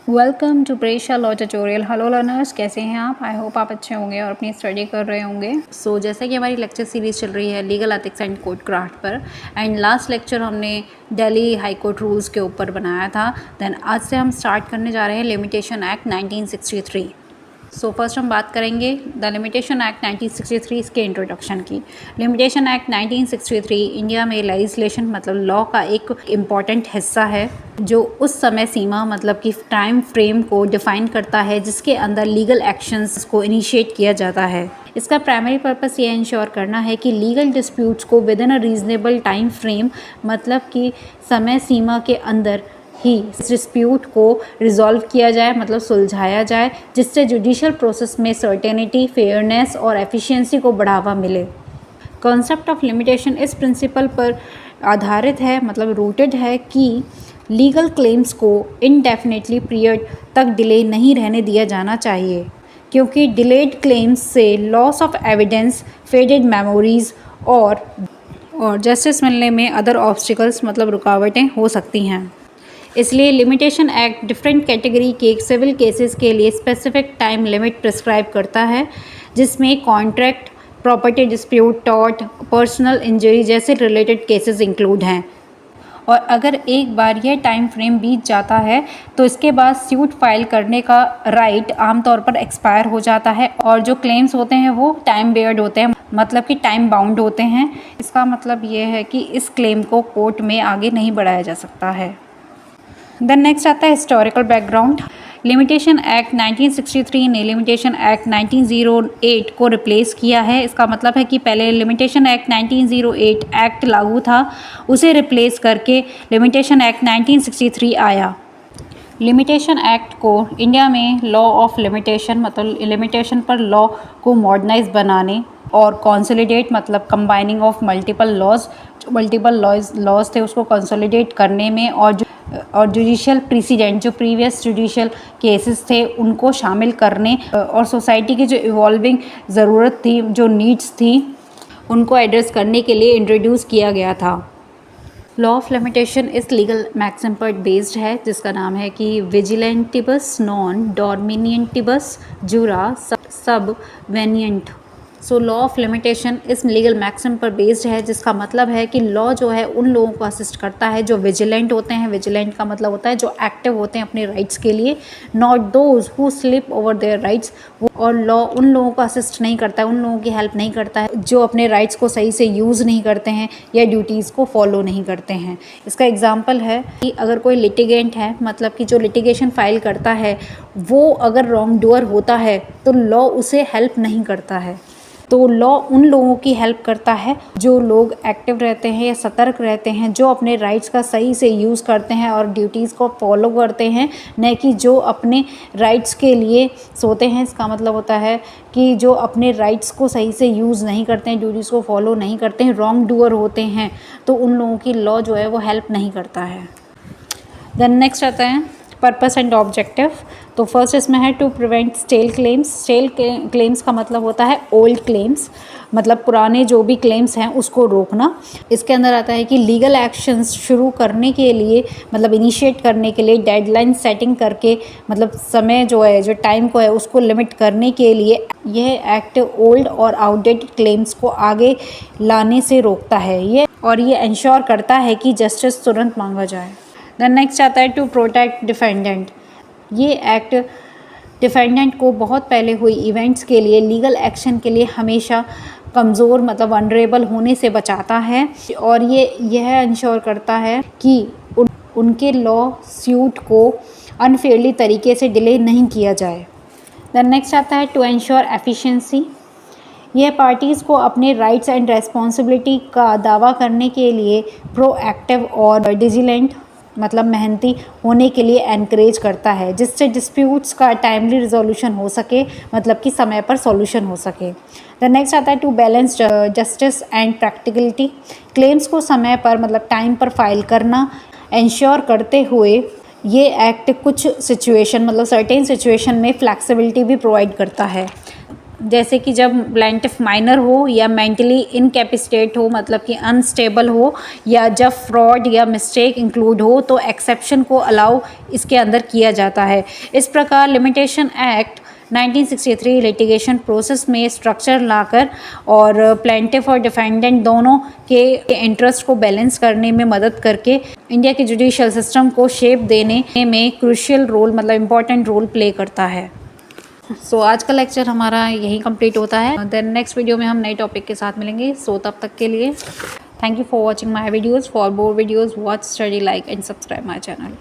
Welcome to Presha law tutorial. Hello learners, कैसे हैं आप? आई होप आप अच्छे होंगे और अपनी स्टडी कर रहे होंगे। जैसे कि हमारी लेक्चर सीरीज़ चल रही है legal ethics and court craft पर, एंड लास्ट लेक्चर हमने दिल्ली हाई कोर्ट रूल्स के ऊपर बनाया था। देन आज से हम स्टार्ट करने जा रहे हैं लिमिटेशन एक्ट 1963। फर्स्ट हम बात करेंगे द लिमिटेशन एक्ट 1963 इसके इंट्रोडक्शन की। लिमिटेशन एक्ट 1963 इंडिया में लेजिस्लेशन मतलब लॉ का एक इम्पॉर्टेंट हिस्सा है जो उस समय सीमा मतलब कि टाइम फ्रेम को डिफाइन करता है जिसके अंदर लीगल एक्शंस को इनिशिएट किया जाता है। इसका प्राइमरी पर्पस ये इंश्योर करना है कि लीगल डिस्प्यूट्स को with in a reasonable time frame मतलब कि समय सीमा के अंदर ही डिस्प्यूट को रिजॉल्व किया जाए मतलब सुलझाया जाए, जिससे जुडिशियल प्रोसेस में सर्टेनिटी, फेयरनेस और एफिशिएंसी को बढ़ावा मिले। कॉन्सेप्ट ऑफ लिमिटेशन इस प्रिंसिपल पर आधारित है मतलब रूटेड है कि लीगल क्लेम्स को इनडेफिनेटली पीरियड तक डिले नहीं रहने दिया जाना चाहिए, क्योंकि डिलेड क्लेम्स से loss of evidence, faded memories और जस्टिस मिलने में अदर ऑब्स्टिकल्स मतलब रुकावटें हो सकती हैं। इसलिए लिमिटेशन एक्ट डिफरेंट कैटेगरी के सिविल केसेस के लिए स्पेसिफिक टाइम लिमिट प्रिस्क्राइब करता है, जिसमें contract, property dispute, tort, personal injury जैसे रिलेटेड केसेस इंक्लूड हैं। और अगर एक बार यह टाइम फ्रेम बीत जाता है तो इसके बाद सूट फाइल करने का राइट आमतौर पर एक्सपायर हो जाता है और जो क्लेम्स होते हैं वो टाइम बेयर्ड होते हैं मतलब कि टाइम बाउंड होते हैं। इसका मतलब ये है कि इस क्लेम को कोर्ट में आगे नहीं बढ़ाया जा सकता है। देन नेक्स्ट आता है हिस्टोरिकल बैकग्राउंड। लिमिटेशन एक्ट 1963 ने लिमिटेशन एक्ट 1908 को रिप्लेस किया है। इसका मतलब है कि पहले लिमिटेशन एक्ट 1908 एक्ट लागू था, उसे रिप्लेस करके लिमिटेशन एक्ट 1963 आया। लिमिटेशन एक्ट को इंडिया में लॉ ऑफ लिमिटेशन मतलब लिमिटेशन पर लॉ को मॉडर्नाइज बनाने और कंसोलिडेट मतलब कंबाइनिंग ऑफ मल्टीपल लॉज, जो मल्टीपल लॉज थे उसको कंसोलिडेट करने में और जुडिशियल प्रेसिडेंट जो प्रीवियस जुडिशियल केसेस थे उनको शामिल करने और सोसाइटी की जो इवॉल्विंग ज़रूरत थी, जो नीड्स थी, उनको एड्रेस करने के लिए इंट्रोड्यूस किया गया था। लॉ ऑफ लिमिटेशन इस लीगल मैक्सिम पर बेस्ड है जिसका नाम है कि विजिलेंटिबस नॉन डोमिनिएंटिबस जुरा सब वेनिएंट। लॉ ऑफ लिमिटेशन इस लीगल मैक्सिम पर बेस्ड है जिसका मतलब है कि लॉ जो है उन लोगों को असिस्ट करता है जो विजिलेंट होते हैं। विजिलेंट का मतलब होता है जो एक्टिव होते हैं अपने राइट्स के लिए, not those who slip over their rights. और लॉ उन लोगों को असिस्ट नहीं करता है, उन लोगों की हेल्प नहीं करता है जो अपने राइट्स को सही से यूज़ नहीं करते हैं या ड्यूटीज़ को फॉलो नहीं करते हैं। इसका एग्जाम्पल है कि अगर कोई लिटिगेंट है मतलब कि जो लिटिगेशन फाइल करता है वो अगर रॉन्ग डूअर होता है तो लॉ उसे हेल्प नहीं करता है। तो लॉ उन लोगों की हेल्प करता है जो लोग एक्टिव रहते हैं या सतर्क रहते हैं, जो अपने राइट्स का सही से यूज़ करते हैं और ड्यूटीज़ को फॉलो करते हैं, न कि जो अपने राइट्स के लिए सोते हैं। इसका मतलब होता है कि जो अपने राइट्स को सही से यूज़ नहीं करते हैं, ड्यूटीज़ को फॉलो नहीं करते हैं, रॉन्ग डूअर होते हैं, तो उन लोगों की लॉ जो है वो हेल्प नहीं करता है। देन नेक्स्ट आता है पर्पस एंड ऑब्जेक्टिव। तो फर्स्ट इसमें है to prevent stale claims. Stale claims का मतलब होता है ओल्ड क्लेम्स मतलब पुराने जो भी क्लेम्स हैं उसको रोकना। इसके अंदर आता है कि लीगल एक्शंस शुरू करने के लिए मतलब इनिशिएट करने के लिए डेडलाइन सेटिंग करके मतलब समय जो है जो टाइम को है उसको लिमिट करने के लिए यह एक्ट ओल्ड और आउटडेटेड क्लेम्स को आगे लाने से रोकता है ये इंश्योर करता है कि जस्टिस तुरंत मांगा जाए। देन नेक्स्ट आता है टू प्रोटेक्ट डिफेंडेंट। ये एक्ट डिफेंडेंट को बहुत पहले हुई इवेंट्स के लिए लीगल एक्शन के लिए हमेशा कमज़ोर मतलब वनरेबल होने से बचाता है और यह इंश्योर करता है कि उनके लॉ सूट को अनफेयरली तरीके से डिले नहीं किया जाए। देन नेक्स्ट आता है टू एंश्योर एफिशिएंसी। यह पार्टीज़ को अपने राइट्स एंड रेस्पॉन्सिबिलिटी का दावा करने के लिए प्रोएक्टिव और डिजिलेंट मतलब मेहनती होने के लिए एनकरेज करता है, जिससे डिस्प्यूट्स का टाइमली रिजोल्यूशन हो सके मतलब कि समय पर सॉल्यूशन हो सके। द नेक्स्ट आता है to balance justice and practicality. Claims को समय पर मतलब टाइम पर फाइल करना इंश्योर करते हुए ये एक्ट कुछ सिचुएशन मतलब सर्टेन सिचुएशन में फ्लैक्सिबिलिटी भी प्रोवाइड करता है। जैसे कि जब प्लेंटिफ माइनर हो या मेंटली इनकैपेसिटेट हो, मतलब कि अनस्टेबल हो, या जब फ्रॉड या मिस्टेक इंक्लूड हो, तो एक्सेप्शन को अलाउ इसके अंदर किया जाता है। इस प्रकार लिमिटेशन एक्ट 1963 लिटिगेशन प्रोसेस में स्ट्रक्चर लाकर और प्लेंटिफ और डिफेंडेंट दोनों के इंटरेस्ट को बैलेंस करने में मदद करके इंडिया के जुडिशियल सिस्टम को शेप देने में क्रूशियल रोल, मतलब इम्पॉर्टेंट रोल प्ले करता है। सो आज का लेक्चर हमारा यही कंप्लीट होता है। देन नेक्स्ट वीडियो में हम नए टॉपिक के साथ मिलेंगे। सो तब तक के लिए thank you for watching my videos. For more videos watch, study, like and subscribe my channel.